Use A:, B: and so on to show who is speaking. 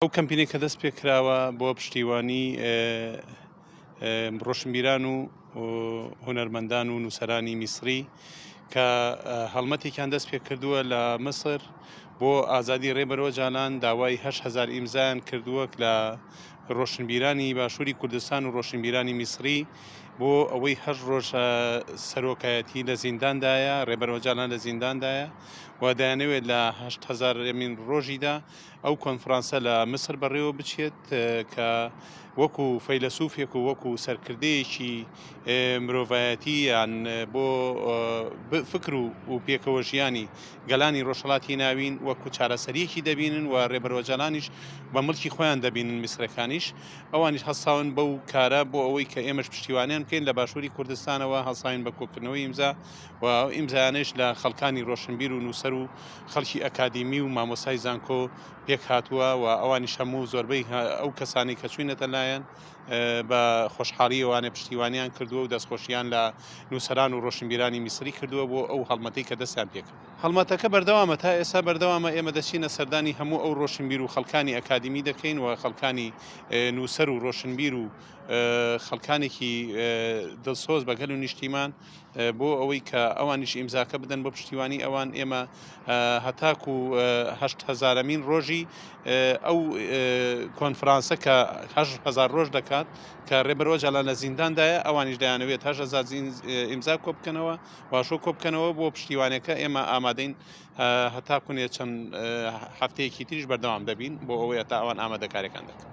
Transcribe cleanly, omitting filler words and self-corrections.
A: ئەو کەمپینێک کە دەست پێ کراوە بۆ پشتیوانی ڕۆشنبیران و هونەرمەندان و نووسەرانی میسری کە هەڵمەتێکیان دەست پێ کردووە لە مسر بۆ ئازادی ڕێبەرۆ جالان داوای 8,000 ئیمزایان کردووە لە ڕۆشنبیرانی باشووری کوردستان و ڕۆشنبیرانی میسری بۆ ئەوەی 8 ڕۆژ سەرۆکایەتی لە زینداندایە ڕێبەرۆ جالان لە زینداندایە و دەیانەوێت لە 8,000مین ڕۆژیدا ئەو کۆنفرانسە لە مسر بەڕێوە بچێت کە وەکو فەیلسوفێک و وەکو سەرکردەیەکی مرۆڤایەتی یان بۆ فکر و پێکەوە ژیانی گەلانی ڕۆژهەڵاتی ناوین وەکو چارەسەریەکی دەبینن و ڕێبەرۆ جالانیش بە مڵکی خۆیان دەبینن میسرەکانیش ئەوانیش هەستاون بەو کارە بۆ ئەوەی کە ئێمەش پشتیوانیان بکەین لە باشووری کوردستانەوە هەڵساین بە کۆکردنەوەی ئیمزا و ئیمزایانش لە خەڵکانی ڕۆشنبیر و نووسەر و خەڵکی ئەکادیمی و مامۆسای زانکۆ پێک هاتووە و ئەوانیش هەموو زۆربەی ئەو کەسانی کە چوینەتە لایەن بە خۆشحاڵی ئەوانە پشتیوانیان کردووە و دەستخۆشییان لە نووسەران و ڕۆشنبیرانی میسری کردووە بۆ ئەو هەڵمەتەی کە دەستیان پێکرد. هەڵمەتەکە بەردەوامە تا ئێستا بەردەوامە ئێمە دەچینە سەردانی هەموو ئەو ڕۆشنبیر و خەڵکانی ئەکادیمی دەکەین و خەڵکانی نووسەر و ڕۆشنبیر و خەڵکانێکی دڵسۆز بەگەل و نیشتیمان بۆ ئەوەی کە ئەوانیش ئیمزاکە بدەن بۆ پشتیوانی ئەوان ئێمە هەتاکو 8,000مین ڕۆژی ئەو کۆنفرانسە کە 8,000 ڕۆژ دەکات کە ڕێبەرۆ جالان لە زینداندایە ئەوانیش دەیانەوێت 8,000 ئیمزا کۆبکەنەوە واشۆ کۆبکەنەوە بۆ پشتیوانەکە ئێمە ئامادەین هەتاکوێ چەند هەفتەیەکی تریش بەردەوام دەبین بۆ ئەوەیە تا ئەوان ئامادەکاریەکان دەکەن.